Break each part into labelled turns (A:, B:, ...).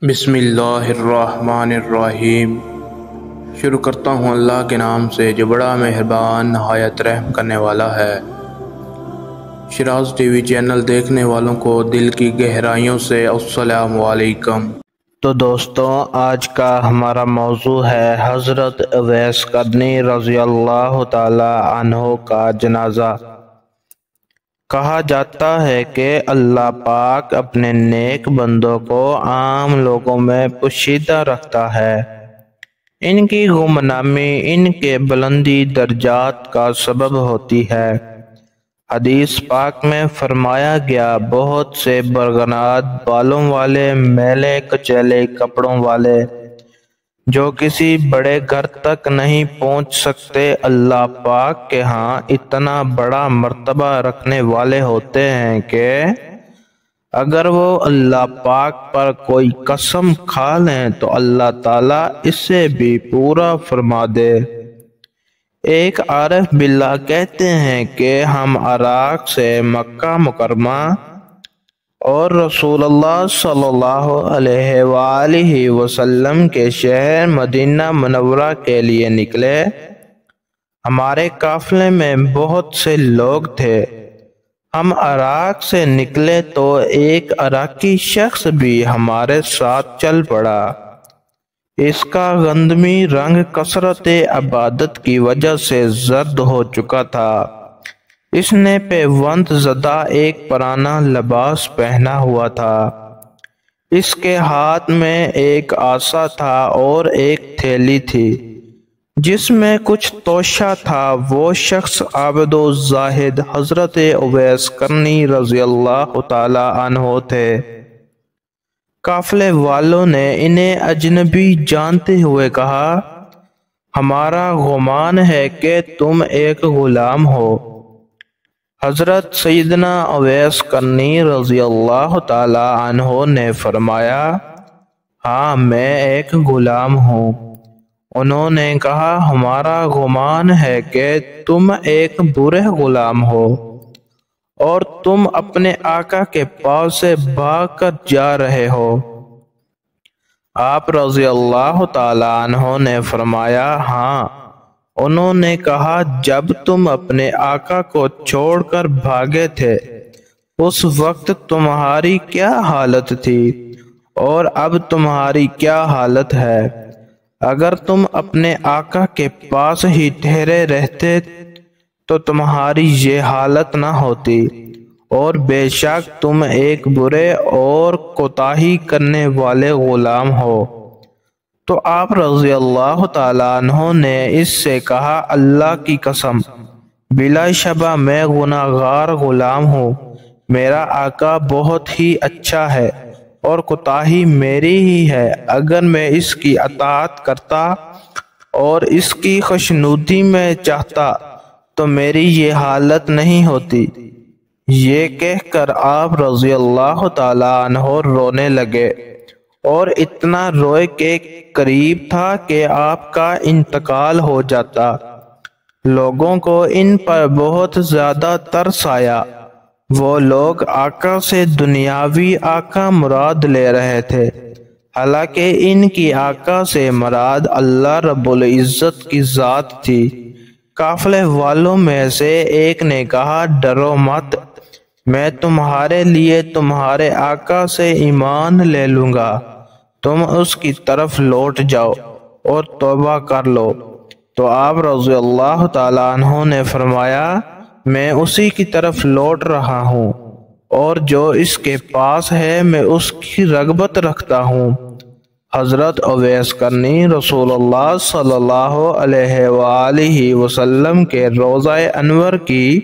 A: بسم اللہ الرحمن الرحیم۔ شروع کرتا ہوں اللہ کے نام سے جو بڑا مہربان نہایت رحم کرنے والا ہے۔ شراز ٹی وی چینل دیکھنے والوں کو دل کی گہرائیوں سے السلام علیکم۔
B: تو دوستوں، آج کا ہمارا موضوع ہے حضرت اویس قرنی رضی اللہ تعالی عنہ کا جنازہ۔ کہا جاتا ہے کہ اللہ پاک اپنے نیک بندوں کو عام لوگوں میں پوشیدہ رکھتا ہے۔ ان کی گمنامی ان کے بلندی درجات کا سبب ہوتی ہے۔ حدیث پاک میں فرمایا گیا، بہت سے برگناد بالوں والے میلے کچیلے کپڑوں والے جو کسی بڑے گھر تک نہیں پہنچ سکتے، اللہ پاک کے ہاں اتنا بڑا مرتبہ رکھنے والے ہوتے ہیں کہ اگر وہ اللہ پاک پر کوئی قسم کھا لیں تو اللہ تعالیٰ اس سے بھی پورا فرما دے۔ ایک عارف باللہ کہتے ہیں کہ ہم عراق سے مکہ مکرمہ اور رسول اللہ صلی اللہ علیہ وآلہ وسلم کے شہر مدینہ منورہ کے لیے نکلے۔ ہمارے قافلے میں بہت سے لوگ تھے۔ ہم عراق سے نکلے تو ایک عراقی شخص بھی ہمارے ساتھ چل پڑا۔ اس کا گندمی رنگ کثرت عبادت کی وجہ سے زرد ہو چکا تھا۔ اس نے پیوند زدہ ایک پرانا لباس پہنا ہوا تھا۔ اس کے ہاتھ میں ایک عصا تھا اور ایک تھیلی تھی جس میں کچھ توشہ تھا۔ وہ شخص عابد و زاہد حضرت اویس قرنی رضی اللہ تعالی عنہ تھے۔ قافلے والوں نے انہیں اجنبی جانتے ہوئے کہا، ہمارا گمان ہے کہ تم ایک غلام ہو۔ حضرت سیدنا اویس قرنی رضی اللہ تعالی عنہ نے فرمایا، ہاں میں ایک غلام ہوں۔ انہوں نے کہا، ہمارا گمان ہے کہ تم ایک برے غلام ہو اور تم اپنے آقا کے پاس سے بھاگ کر جا رہے ہو۔ آپ رضی اللہ تعالی عنہ نے فرمایا، ہاں۔ انہوں نے کہا، جب تم اپنے آقا کو چھوڑ کر بھاگے تھے اس وقت تمہاری کیا حالت تھی اور اب تمہاری کیا حالت ہے؟ اگر تم اپنے آقا کے پاس ہی ٹھہرے رہتے تو تمہاری یہ حالت نہ ہوتی، اور بے شک تم ایک برے اور کوتاہی کرنے والے غلام ہو۔ تو آپ رضی اللہ تعالیٰ عنہ نے اس سے کہا، اللہ کی قسم، بلا شبہ میں گناہ گار غلام ہوں۔ میرا آقا بہت ہی اچھا ہے اور کوتاہی میری ہی ہے۔ اگر میں اس کی اطاعت کرتا اور اس کی خوشنودی میں چاہتا تو میری یہ حالت نہیں ہوتی۔ یہ کہہ کر آپ رضی اللہ تعالیٰ عنہ رونے لگے اور اتنا روئے کہ قریب تھا کہ آپ کا انتقال ہو جاتا۔ لوگوں کو ان پر بہت زیادہ ترس آیا۔ وہ لوگ آقا سے دنیاوی آقا مراد لے رہے تھے، حالانکہ ان کی آقا سے مراد اللہ رب العزت کی ذات تھی۔ قافلے والوں میں سے ایک نے کہا، ڈرو مت، میں تمہارے لیے تمہارے آقا سے ایمان لے لوں گا، تم اس کی طرف لوٹ جاؤ اور توبہ کر لو۔ تو آپ رضی اللہ تعالیٰ عنہ نے فرمایا، میں اسی کی طرف لوٹ رہا ہوں اور جو اس کے پاس ہے میں اس کی رغبت رکھتا ہوں۔ حضرت اویس قرنی رسول اللہ صلی اللہ علیہ وآلہ وسلم کے روضہ انور کی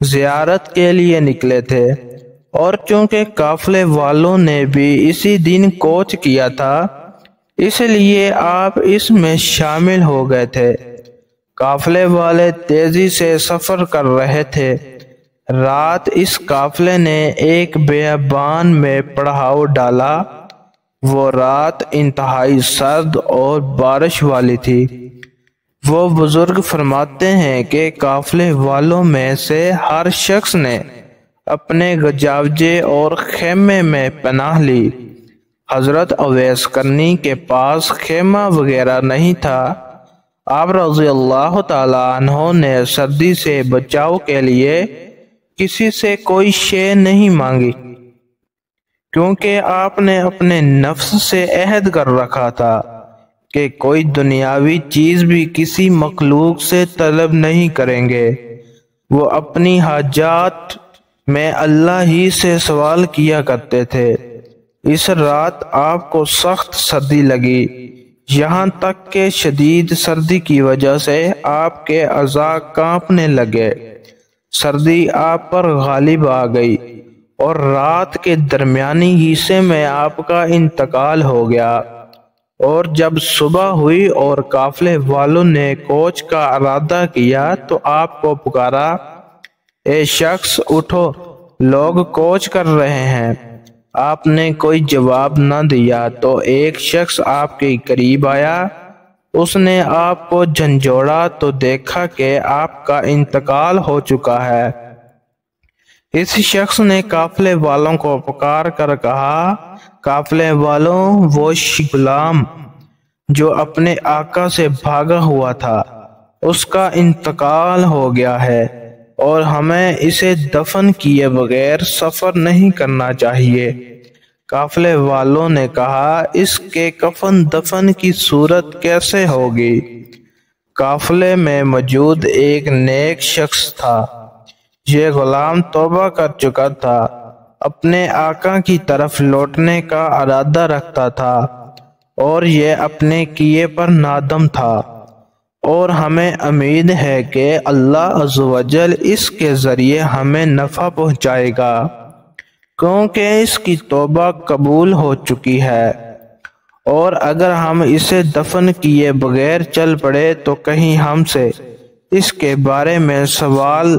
B: زیارت کے لیے نکلے تھے، اور چونکہ قافلے والوں نے بھی اسی دن کوچ کیا تھا اس لیے آپ اس میں شامل ہو گئے تھے۔ قافلے والے تیزی سے سفر کر رہے تھے۔ رات اس قافلے نے ایک بیابان میں پڑاؤ ڈالا۔ وہ رات انتہائی سرد اور بارش والی تھی۔ وہ بزرگ فرماتے ہیں کہ قافلے والوں میں سے ہر شخص نے اپنے گجاوجے اور خیمے میں پناہ لی۔ حضرت اویس کرنی کے پاس خیمہ وغیرہ نہیں تھا۔ آپ رضی اللہ تعالی عنہ نے سردی سے بچاؤ کے لیے کسی سے کوئی شے نہیں مانگی، کیونکہ آپ نے اپنے نفس سے عہد کر رکھا تھا کہ کوئی دنیاوی چیز بھی کسی مخلوق سے طلب نہیں کریں گے۔ وہ اپنی حاجات میں اللہ ہی سے سوال کیا کرتے تھے۔ اس رات آپ کو سخت سردی لگی، یہاں تک کہ شدید سردی کی وجہ سے آپ کے اعضاء کانپنے لگے۔ سردی آپ پر غالب آ گئی اور رات کے درمیانی حصے میں آپ کا انتقال ہو گیا۔ اور جب صبح ہوئی اور قافلے والوں نے کوچ کا ارادہ کیا تو آپ کو پکارا، اے شخص اٹھو، لوگ کوچ کر رہے ہیں۔ آپ نے کوئی جواب نہ دیا تو ایک شخص آپ کے قریب آیا۔ اس نے آپ کو جھنجھوڑا تو دیکھا کہ آپ کا انتقال ہو چکا ہے۔ اس شخص نے قافلے والوں کو پکار کر کہا، قافلے والوں، وہ غلام جو اپنے آقا سے بھاگا ہوا تھا، اس کا انتقال ہو گیا ہے اور ہمیں اسے دفن کیے بغیر سفر نہیں کرنا چاہیے۔ قافلے والوں نے کہا، اس کے کفن دفن کی صورت کیسے ہوگی؟ قافلے میں موجود ایک نیک شخص تھا۔ یہ غلام توبہ کر چکا تھا، اپنے آقا کی طرف لوٹنے کا ارادہ رکھتا تھا اور یہ اپنے کیے پر نادم تھا، اور ہمیں امید ہے کہ اللہ عز و جل اس کے ذریعے ہمیں نفع پہنچائے گا، کیونکہ اس کی توبہ قبول ہو چکی ہے۔ اور اگر ہم اسے دفن کیے بغیر چل پڑے تو کہیں ہم سے اس کے بارے میں سوال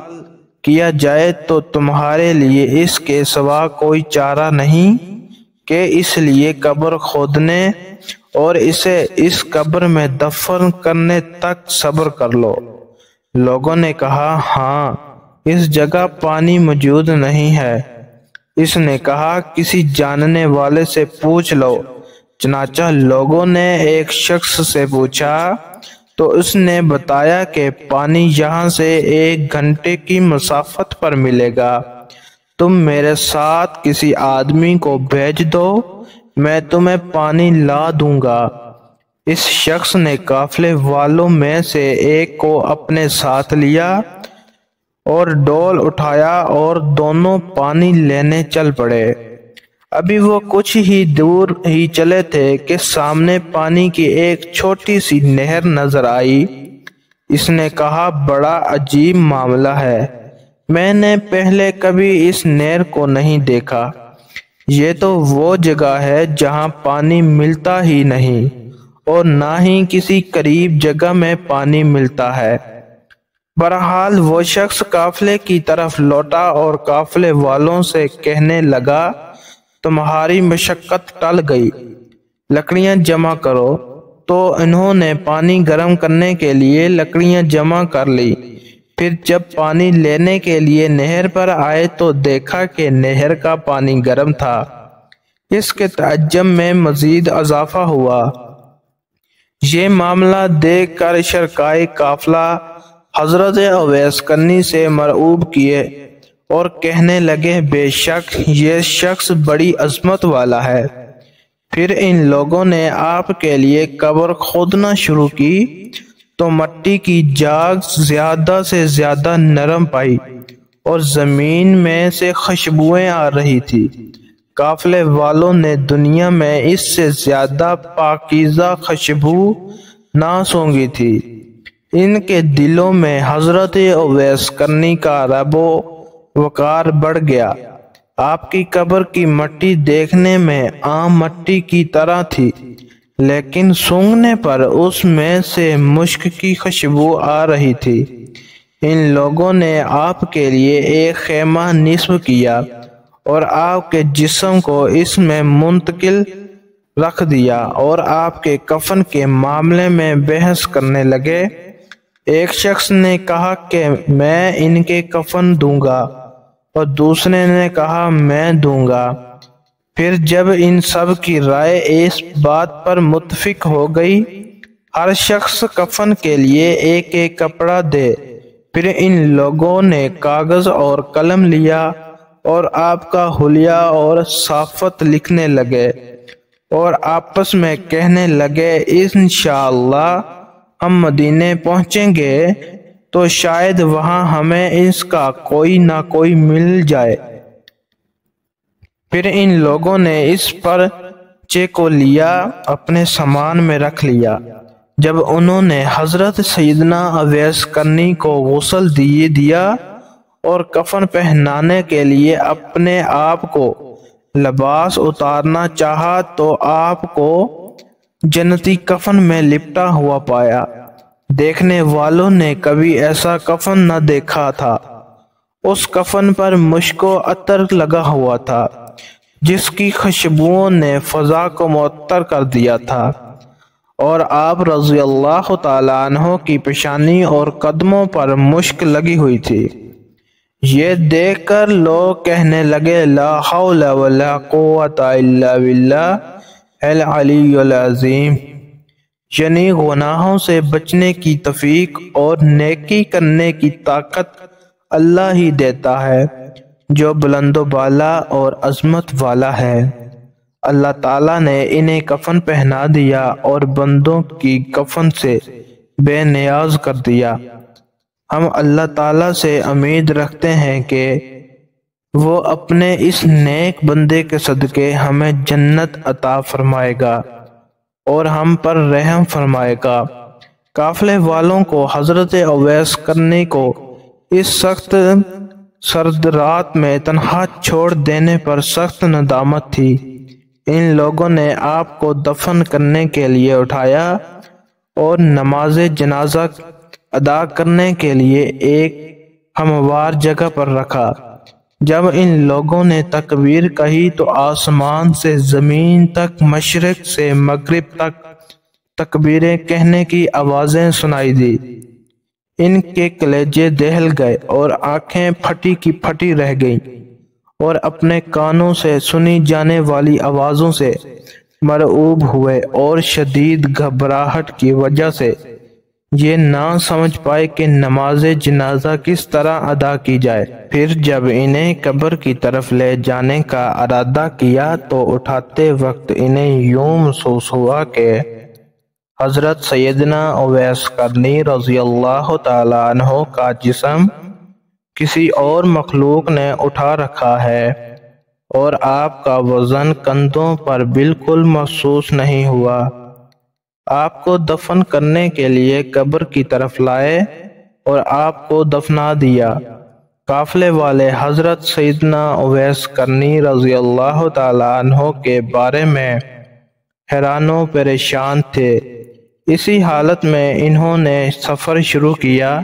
B: کیا جائے تو تمہارے لیے اس کے سوا کوئی چارہ نہیں کہ اس لیے قبر کھودنے اور اسے اس قبر میں دفن کرنے تک صبر کر لو۔ لوگوں نے کہا، ہاں، اس جگہ پانی موجود نہیں ہے۔ اس نے کہا، کسی جاننے والے سے پوچھ لو۔ چنانچہ لوگوں نے ایک شخص سے پوچھا تو اس نے بتایا کہ پانی یہاں سے 1 گھنٹے کی مسافت پر ملے گا۔ تم میرے ساتھ کسی آدمی کو بھیج دو، میں تمہیں پانی لا دوں گا۔ اس شخص نے قافلے والوں میں سے ایک کو اپنے ساتھ لیا اور ڈول اٹھایا اور دونوں پانی لینے چل پڑے۔ ابھی وہ کچھ ہی دور ہی چلے تھے کہ سامنے پانی کی ایک چھوٹی سی نہر نظر آئی۔ اس نے کہا، بڑا عجیب معاملہ ہے، میں نے پہلے کبھی اس نہر کو نہیں دیکھا۔ یہ تو وہ جگہ ہے جہاں پانی ملتا ہی نہیں اور نہ ہی کسی قریب جگہ میں پانی ملتا ہے۔ بہرحال وہ شخص قافلے کی طرف لوٹا اور قافلے والوں سے کہنے لگا، تمہاری مشقت ٹل گئی، لکڑیاں جمع کرو۔ تو انہوں نے پانی گرم کرنے کے لیے لکڑیاں جمع کر لی۔ پھر جب پانی لینے کے لیے نہر پر آئے تو دیکھا کہ نہر کا پانی گرم تھا۔ اس کے تعجب میں مزید اضافہ ہوا۔ یہ معاملہ دیکھ کر شرکائے قافلہ حضرت اویس کرنی سے مرعوب کیے اور کہنے لگے، بے شک یہ شخص بڑی عظمت والا ہے۔ پھر ان لوگوں نے آپ کے لیے قبر کھودنا شروع کی تو مٹی کی جاگ زیادہ سے زیادہ نرم پائی اور زمین میں سے خوشبوئیں آ رہی تھی۔ قافلے والوں نے دنیا میں اس سے زیادہ پاکیزہ خوشبو نہ سونگھی تھی۔ ان کے دلوں میں حضرت اویس کرنی کا رعب و وقار بڑھ گیا۔ آپ کی قبر کی مٹی دیکھنے میں عام مٹی کی طرح تھی، لیکن سونگھنے پر اس میں سے مشک کی خوشبو آ رہی تھی۔ ان لوگوں نے آپ کے لیے ایک خیمہ نصب کیا اور آپ کے جسم کو اس میں منتقل رکھ دیا اور آپ کے کفن کے معاملے میں بحث کرنے لگے۔ ایک شخص نے کہا کہ میں ان کے کفن دوں گا اور دوسرے نے کہا میں دوں گا۔ پھر جب ان سب کی رائے اس بات پر متفق ہو گئی ہر شخص کفن کے لیے ایک ایک کپڑا دے، پھر ان لوگوں نے کاغذ اور قلم لیا اور آپ کا حلیہ اور صافت لکھنے لگے اور آپس میں کہنے لگے انشاءاللہ ہم مدینے پہنچیں گے تو شاید وہاں ہمیں اس کا کوئی نہ کوئی مل جائے۔ پھر ان لوگوں نے اس پرچے کو لیا، اپنے سامان میں رکھ لیا۔ جب انہوں نے حضرت سیدنا اویس قرنی کو غسل دیا اور کفن پہنانے کے لیے اپنے آپ کو لباس اتارنا چاہا تو آپ کو جنتی کفن میں لپٹا ہوا پایا۔ دیکھنے والوں نے کبھی ایسا کفن نہ دیکھا تھا۔ اس کفن پر مشک و عطر لگا ہوا تھا جس کی خوشبوؤں نے فضا کو معطر کر دیا تھا، اور آپ رضی اللہ تعالیٰ عنہ کی پیشانی اور قدموں پر مشک لگی ہوئی تھی۔ یہ دیکھ کر لوگ کہنے لگے لا حول ولا قوت الا باللہ العلی العظیم، یعنی گناہوں سے بچنے کی توفیق اور نیکی کرنے کی طاقت اللہ ہی دیتا ہے جو بلند و بالا اور عظمت والا ہے۔ اللہ تعالیٰ نے انہیں کفن پہنا دیا اور بندوں کی کفن سے بے نیاز کر دیا۔ ہم اللہ تعالیٰ سے امید رکھتے ہیں کہ وہ اپنے اس نیک بندے کے صدقے ہمیں جنت عطا فرمائے گا اور ہم پر رحم فرمائے گا۔ قافلے والوں کو حضرت اویس قرنی کو اس سخت سرد رات میں تنہا چھوڑ دینے پر سخت ندامت تھی۔ ان لوگوں نے آپ کو دفن کرنے کے لیے اٹھایا اور نماز جنازہ ادا کرنے کے لیے ایک ہموار جگہ پر رکھا۔ جب ان لوگوں نے تکبیر کہی تو آسمان سے زمین تک، مشرق سے مغرب تک تکبیریں کہنے کی آوازیں سنائی دی۔ ان کے کلیجے دہل گئے اور آنکھیں پھٹی کی پھٹی رہ گئیں اور اپنے کانوں سے سنی جانے والی آوازوں سے مرعوب ہوئے اور شدید گھبراہٹ کی وجہ سے یہ نہ سمجھ پائے کہ نماز جنازہ کس طرح ادا کی جائے۔ پھر جب انہیں قبر کی طرف لے جانے کا ارادہ کیا تو اٹھاتے وقت انہیں یوں محسوس ہوا کہ حضرت سیدنا اویس قرنی رضی اللہ تعالیٰ عنہ کا جسم کسی اور مخلوق نے اٹھا رکھا ہے، اور آپ کا وزن کندھوں پر بالکل محسوس نہیں ہوا۔ آپ کو دفن کرنے کے لیے قبر کی طرف لائے اور آپ کو دفنا دیا۔ قافلے والے حضرت سیدنا اویس قرنی رضی اللہ تعالیٰ عنہ کے بارے میں حیران و پریشان تھے۔ اسی حالت میں انہوں نے سفر شروع کیا۔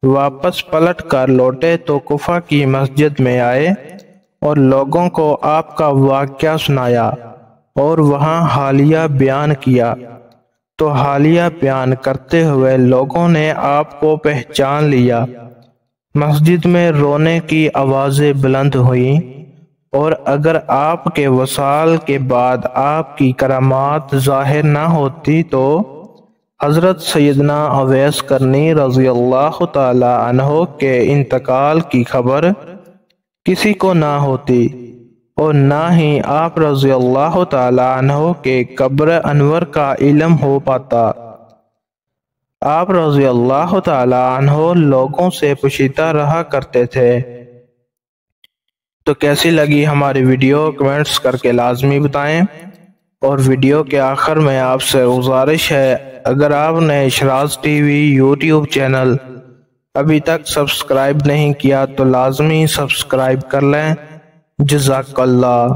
B: واپس پلٹ کر لوٹے تو کوفہ کی مسجد میں آئے اور لوگوں کو آپ کا واقعہ سنایا اور وہاں حالیہ بیان کیا۔ تو حالیہ بیان کرتے ہوئے لوگوں نے آپ کو پہچان لیا۔ مسجد میں رونے کی آوازیں بلند ہوئیں، اور اگر آپ کے وصال کے بعد آپ کی کرامات ظاہر نہ ہوتی تو حضرت سیدنا اویس قرنی رضی اللہ تعالی عنہ کے انتقال کی خبر کسی کو نہ ہوتی، اور نہ ہی آپ رضی اللہ تعالی عنہ کے قبر انور کا علم ہو پاتا۔ آپ رضی اللہ تعالی عنہ لوگوں سے پوچھتا رہا کرتے تھے۔ تو کیسی لگی ہماری ویڈیو کمنٹس کر کے لازمی بتائیں، اور ویڈیو کے آخر میں آپ سے گزارش ہے اگر آپ نے Shiraz T V YouTube channel ابھی تک سبسکرائب نہیں کیا تو لازمی سبسکرائب کر لیں۔ جزاک اللہ۔